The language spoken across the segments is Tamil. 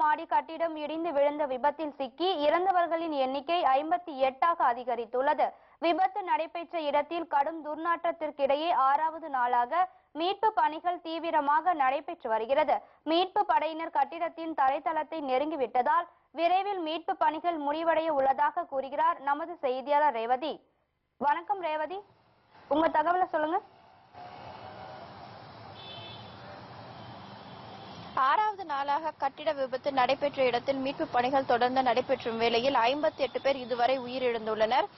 மாடி கட்டிடம் இடிந்து விழுந்த விபத்தில் சிக்கி இறந்தவர்களின் எண்ணிக்கை 58ஆக அதிகரித்துள்ளது. விபத்து நடைபெற்ற இடத்தில் கடும் துர்நாற்றத்திற்கிடையே 6வது நாளாக மீட்பு பணிகள் தீவிரமாக நடைபெற்று வருகிறது. மீட்பு படையினர் கட்டிடத்தின் தரைத்தளத்தை நெருங்கிவிட்டதால் விரைவில் மீட்பு பணிகள் முடிவடைய உள்ளதாக கூறுகிறார் நமது செய்தியாளர் ரேவதி. வணக்கம் ரேவதி, உங்க தகவலை சொல்லுங்க. 6வது நாளாக கட்டிட விபத்து நடைபெற்ற இடத்தில் மீட்பு பணிகள் தொடர்ந்து நடைபெற்றும் வேளையில் 58 பேர் இதுவரை உயிரிழந்துள்ளனர்.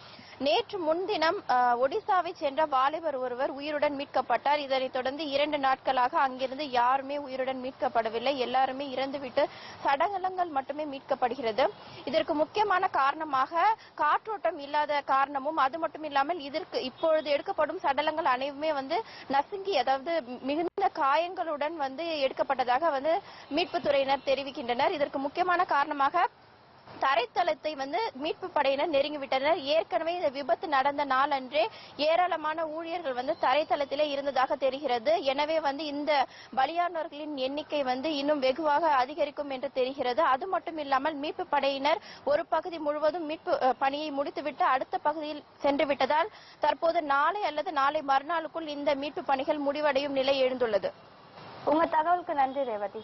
நேற்று முன்தினம் ஒடிசாவை சென்ற வாலிபர் ஒருவர் உயிருடன் மீட்கப்பட்டார். இதனைத் தொடர்ந்து 2 நாட்களாக அங்கிருந்து யாருமே உயிருடன் மீட்கப்படவில்லை. எல்லாருமே இறந்துவிட்டு சடலங்கள் மட்டுமே மீட்கப்படுகிறது. இதற்கு முக்கியமான காரணமாக காற்றோட்டம் இல்லாத காரணமும், அது மட்டும் இல்லாமல் இதற்கு இப்பொழுது எடுக்கப்படும் சடலங்கள் அனைவருமே நசுங்கி, அதாவது மிகுந்த காயங்களுடன் எடுக்கப்பட்டதாக மீட்புத்துறையினர் தெரிவிக்கின்றனர். இதற்கு முக்கியமான காரணமாக தரைத்தளத்தை மீட்பு படையினர் நெருங்கிவிட்டனர். ஏற்கனவே இந்த விபத்து நடந்த நாள் அன்றே ஏராளமான ஊழியர்கள் தரைத்தளத்திலே இருந்ததாக தெரிகிறது. எனவே இந்த பலியானவர்களின் எண்ணிக்கை இன்னும் வெகுவாக அதிகரிக்கும் என்று தெரிகிறது. அது மட்டும் இல்லாமல் மீட்பு படையினர் ஒரு பகுதி முழுவதும் மீட்பு பணியை முடித்துவிட்டு அடுத்த பகுதியில் சென்று விட்டதால் தற்போது நாளை அல்லது நாளை மறுநாளுக்குள் இந்த மீட்பு பணிகள் முடிவடையும் நிலை எழுந்துள்ளது. உங்க தகவலுக்கு நன்றி ரேவதி.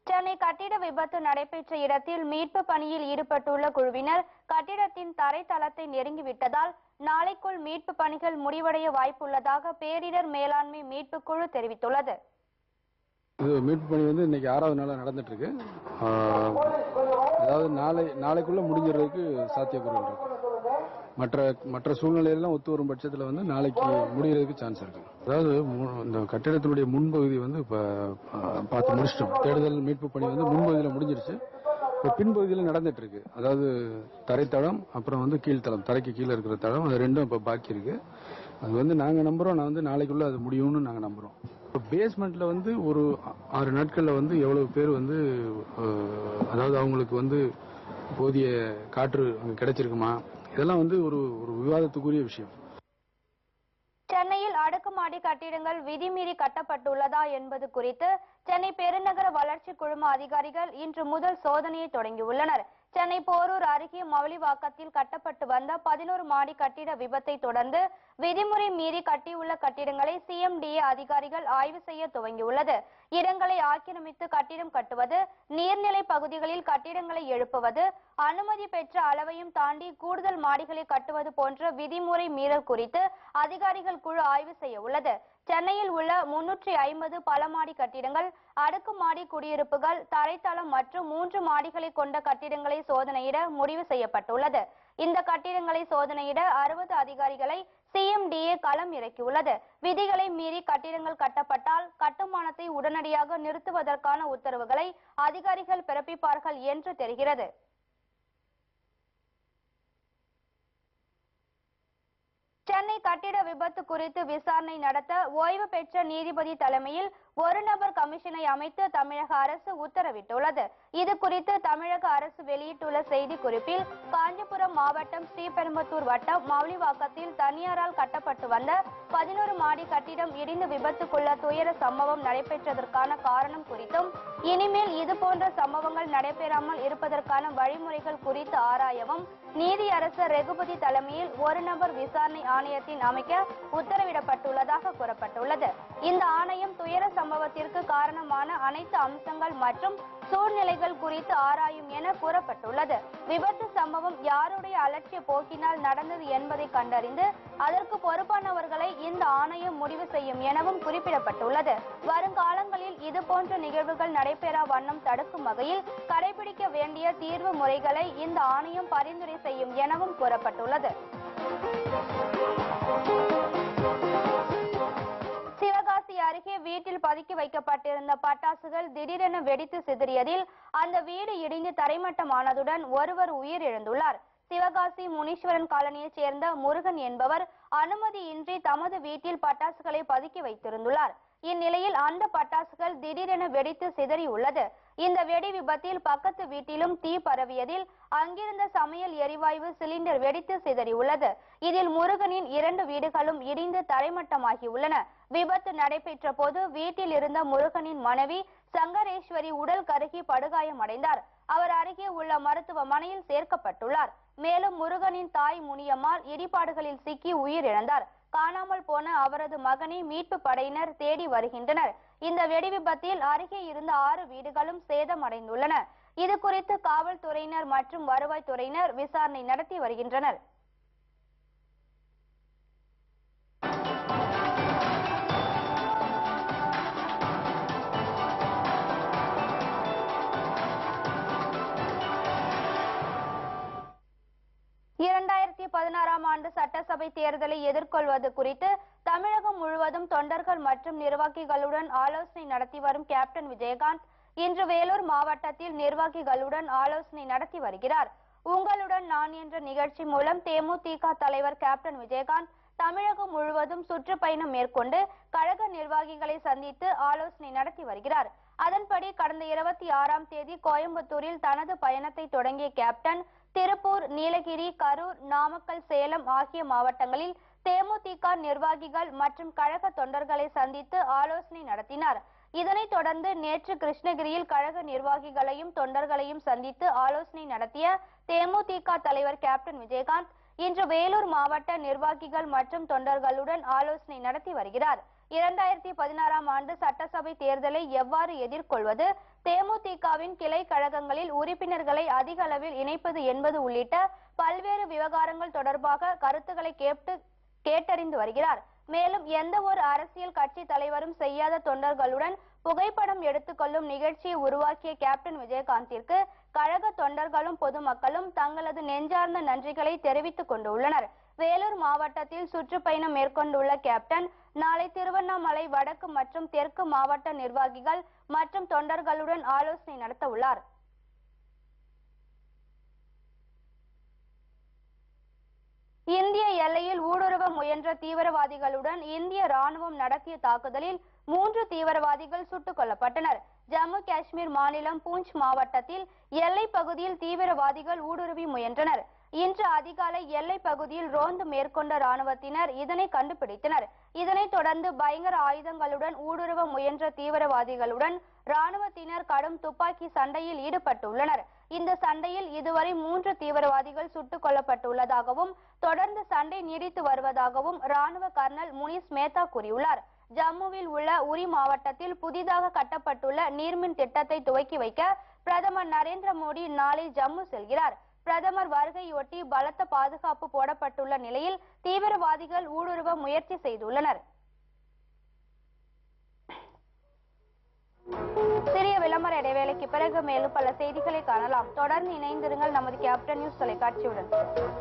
சென்னை கட்டிட விபத்து நடைபெற்ற இடத்தில் மீட்பு பணியில் ஈடுபட்டுள்ள குழுவினர் கட்டிடத்தின் தரைத்தளத்தை நெருங்கிவிட்டதால் நாளைக்குள் மீட்பு பணிகள் முடிவடைய வாய்ப்புள்ளதாக பேரிடர் மேலாண்மை மீட்பு குழு தெரிவித்துள்ளது. இது மீட்பு பணி இன்னைக்கு 6வது நாளா நடந்துட்டு இருக்கு. அதாவது நாளைக்குள்ள முடிஞ்சிடறதுக்கு சாத்தியக்கூறுகள் இருக்கு. மற்ற சூழ்நிலையெல்லாம் ஒத்து வரும் பட்சத்தில் நாளைக்கு முடிகிறதுக்கு சான்ஸ் இருக்கு. அதாவது இந்த கட்டிடத்தினுடைய முன்பகுதி பார்த்து முடிச்சிட்டோம். தேடுதல் மீட்பு பணி முன்பகுதியில் முடிஞ்சிருச்சு. இப்போ பின்பகுதியில் நடந்துட்டு இருக்கு. அதாவது தரைத்தளம், அப்புறம் கீழ்த்தளம், தரைக்கு கீழே இருக்கிற தளம், அது ரெண்டும் இப்போ பாக்கி இருக்கு. அது நாங்க நம்புறோம், நான் நாளைக்குள்ள அது முடியும்னு நாங்க நம்புறோம். இப்போ பேஸ்மெண்ட்ல ஒரு 6 நாட்கள்ல எவ்வளவு பேர் அதாவது அவங்களுக்கு போதிய காற்று அங்க கிடைச்சிருக்குமா, இதெல்லாம் ஒரு விவாதத்துக்குரிய விஷயம். சென்னையில் அடுக்குமாடி கட்டிடங்கள் விதிமீறி கட்டப்பட்டுள்ளதா என்பது குறித்து சென்னை பெருநகர வளர்ச்சி குழும அதிகாரிகள் இன்று முதல் சோதனையை தொடங்கியுள்ளனர். சென்னை போரூர் அருகே மவுலிவாக்கத்தில் கட்டப்பட்டு வந்த 11 மாடி கட்டிட விபத்தை தொடர்ந்து விதிமுறை மீறி கட்டியுள்ள கட்டிடங்களை சிஎம்டிஏ அதிகாரிகள் ஆய்வு செய்ய துவங்கியுள்ளது. இடங்களை ஆக்கிரமித்து கட்டிடம் கட்டுவது, நீர்நிலை பகுதிகளில் கட்டிடங்களை எழுப்புவது, அனுமதி பெற்ற அளவையும் தாண்டி கூடுதல் மாடிகளை கட்டுவது போன்ற விதிமுறை மீறல் குறித்து அதிகாரிகள் குழு ஆய்வு செய்ய உள்ளது. சென்னையில் உள்ள 350 பலமாடி கட்டிடங்கள், அடுக்குமாடி குடியிருப்புகள், தரைத்தளம் மற்றும் 3 மாடிகளை கொண்ட கட்டிடங்களை சோதனையிட முடிவு செய்யப்பட்டுள்ளது. இந்த கட்டிடங்களை சோதனையிட 60 அதிகாரிகளை சிஎம்டிஏ களம் இறக்கியுள்ளது. விதிகளை மீறி கட்டிடங்கள் கட்டப்பட்டால் கட்டுமானத்தை உடனடியாக நிறுத்துவதற்கான உத்தரவுகளை அதிகாரிகள் பிறப்பிப்பார்கள் என்று தெரிகிறது. சென்னை கட்டிட விபத்து குறித்து விசாரணை நடத்த ஓய்வு பெற்ற நீதிபதி தலைமையில் ஒரு நபர் கமிஷனை அமைத்து தமிழக அரசு உத்தரவிட்டுள்ளது. இது குறித்து தமிழக அரசு வெளியிட்டுள்ள செய்தி குறிப்பில், காஞ்சிபுரம் மாவட்டம் ஸ்ரீபெரும்புதூர் வட்டம் மவுலிவாக்கத்தில் தனியாரால் கட்டப்பட்டு வந்த 11 மாடி கட்டிடம் இடிந்து விபத்துக்குள்ள துயர சம்பவம் நடைபெற்றதற்கான காரணம் குறித்தும், இனிமேல் இதுபோன்ற சம்பவங்கள் நடைபெறாமல் இருப்பதற்கான வழிமுறைகள் குறித்து ஆராயவும் நீதியரசர் ரெகுபதி தலைமையில் ஒரு நபர் விசாரணை ஆணையத்தின் அமைக்க உத்தரவிடப்பட்டுள்ளதாக கூறப்பட்டுள்ளது. இந்த ஆணையம் துயர சம்பவத்திற்கு காரணமான அனைத்து அம்சங்கள் மற்றும் சூழ்நிலைகள் குறித்து ஆராயும் என கூறப்பட்டுள்ளது. விபத்து சம்பவம் யாருடைய அலட்சிய போக்கினால் நடந்தது என்பதை கண்டறிந்து அதற்கு பொறுப்பானவர்களை இந்த ஆணையம் முடிவு செய்யும் எனவும் குறிப்பிடப்பட்டுள்ளது. வருங்காலங்களில் இதுபோன்ற நிகழ்வுகள் நடைபெறா வண்ணம் தடுக்கும் வகையில் கடைபிடிக்க வேண்டிய தீர்வு முறைகளை இந்த ஆணையம் பரிந்துரை செய்யும் எனவும் கூறப்பட்டுள்ளது. சிவகாசி அருகே வீட்டில் பதுக்கி வைக்கப்பட்டிருந்த பட்டாசுகள் திடீரென வெடித்து சிதறியதில் அந்த வீடு இடிந்து தரைமட்டமானதுடன் ஒருவர் உயிரிழந்துள்ளார். சிவகாசி முனீஸ்வரன் காலனியைச் சேர்ந்த முருகன் என்பவர் அனுமதியின்றி தமது வீட்டில் பட்டாசுகளை பதுக்கி வைத்திருந்துள்ளார். இந்நிலையில் அந்த பட்டாசுகள் திடீரென வெடித்து சிதறியுள்ளது. இந்த வெடி விபத்தில் பக்கத்து வீட்டிலும் தீ பரவியதில் அங்கிருந்த சமையல் எரிவாயு சிலிண்டர் வெடித்து சிதறியுள்ளது. இதில் முருகனின் 2 வீடுகளும் இடிந்து தரைமட்டமாகியுள்ளன. விபத்து நடைபெற்ற போது வீட்டில் இருந்த முருகனின் மனைவி சங்கரேஸ்வரி உடல் கருகி படுகாயமடைந்தார். அவர் அருகே உள்ள மருத்துவமனையில் சேர்க்கப்பட்டுள்ளார். மேலும் முருகனின் தாய் முனியம்மாள் இடிபாடுகளில் சிக்கி உயிரிழந்தார். காணாமல் போன அவரது மகனை மீட்பு படையினர் தேடி வருகின்றனர். இந்த வெடிவிபத்தில் அருகே இருந்த 6 வீடுகளும் சேதமடைந்துள்ளன. இது குறித்து காவல்துறையினர் மற்றும் வருவாய்த்துறையினர் விசாரணை நடத்தி வருகின்றனர். ஆண்டு சட்டசபை தேர்தலை எதிர்கொள்வது குறித்து தமிழகம் முழுவதும் தொண்டர்கள் மற்றும் நிர்வாகிகளுடன் ஆலோசனை நடத்தி வரும் கேப்டன் விஜயகாந்த் இன்று வேலூர் மாவட்டத்தில் நிர்வாகிகளுடன் ஆலோசனை நடத்தி வருகிறார். உங்களுடன் நான் என்ற நிகழ்ச்சி மூலம் தேமுதிக தலைவர் கேப்டன் விஜயகாந்த் தமிழகம் முழுவதும் சுற்றுப்பயணம் மேற்கொண்டு கழக நிர்வாகிகளை சந்தித்து ஆலோசனை நடத்தி வருகிறார். அதன்படி கடந்த 26ஆம் தேதி கோயம்புத்தூரில் தனது பயணத்தை தொடங்கிய கேப்டன் திருப்பூர், நீலகிரி, கரூர், நாமக்கல், சேலம் ஆகிய மாவட்டங்களில் தேமுதிக நிர்வாகிகள் மற்றும் கழக தொண்டர்களை சந்தித்து ஆலோசனை நடத்தினார். இதனைத் தொடர்ந்து நேற்று கிருஷ்ணகிரியில் கழக நிர்வாகிகளையும் தொண்டர்களையும் சந்தித்து ஆலோசனை நடத்திய தேமுதிக தலைவர் கேப்டன் விஜயகாந்த் இன்று வேலூர் மாவட்ட நிர்வாகிகள் மற்றும் தொண்டர்களுடன் ஆலோசனை நடத்தி வருகிறார். 2016ஆம் ஆண்டு சட்டசபை தேர்தலை எவ்வாறு எதிர்கொள்வது, தேமுதிகவின் கிளை கழகங்களில் உறுப்பினர்களை அதிக அளவில் இணைப்பது என்பது உள்ளிட்ட பல்வேறு விவகாரங்கள் தொடர்பாக கருத்துக்களை கேட்டறிந்து வருகிறார். மேலும் எந்த ஒரு அரசியல் கட்சி தலைவரும் செய்யாத தொண்டர்களுடன் புகைப்படம் எடுத்துக்கொள்ளும் நிகழ்ச்சியை உருவாக்கிய கேப்டன் விஜயகாந்திற்கு கழக தொண்டர்களும் பொதுமக்களும் தங்களது நெஞ்சார்ந்த நன்றிகளை தெரிவித்துக் கொண்டுள்ளனர். வேலூர் மாவட்டத்தில் சுற்றுப்பயணம் மேற்கொண்டுள்ள கேப்டன் நாளை திருவண்ணாமலை வடக்கு மற்றும் தெற்கு மாவட்ட நிர்வாகிகள் மற்றும் தொண்டர்களுடன் ஆலோசனை நடத்த உள்ளார். இந்திய எல்லையில் ஊடுருவ முயன்ற தீவிரவாதிகளுடன் இந்திய ராணுவம் நடத்திய தாக்குதலில் 3 தீவிரவாதிகள் சுட்டுக் கொல்லப்பட்டனர். ஜம்மு காஷ்மீர் மாநிலம் பூஞ்ச் மாவட்டத்தில் எல்லை பகுதியில் தீவிரவாதிகள் ஊடுருவி முயன்றனர். இன்று அதிகாலை எல்லை பகுதியில் ரோந்து மேற்கொண்ட ராணுவத்தினர் இதனை கண்டுபிடித்தனர். இதனைத் தொடர்ந்து பயங்கர ஆயுதங்களுடன் ஊடுருவ முயன்ற தீவிரவாதிகளுடன் ராணுவத்தினர் கடும் துப்பாக்கி சண்டையில் ஈடுபட்டுள்ளனர். இந்த சண்டையில் இதுவரை 3 தீவிரவாதிகள் சுட்டுக் கொல்லப்பட்டுள்ளதாகவும் தொடர்ந்து சண்டை நீடித்து வருவதாகவும் ராணுவ கர்னல் முனிஸ் மேத்தா கூறியுள்ளார். ஜம்முவில் உள்ள உரி மாவட்டத்தில் புதிதாக கட்டப்பட்டுள்ள நீர்மின் திட்டத்தை துவக்கி வைக்க பிரதமர் நரேந்திர மோடி நாளை ஜம்மு செல்கிறார். பிரதமர் வருகையொட்டி பலத்த பாதுகாப்பு போடப்பட்டுள்ள நிலையில் தீவிரவாதிகள் ஊடுருவ முயற்சி செய்துள்ளனர். சிறிய விளம்பர இடைவேளைக்கு பிறகு மேலும் பல செய்திகளை காணலாம். தொடர்ந்து இணைந்திருங்கள் நமது கேப்டன் நியூஸ் தொலைக்காட்சியுடன்.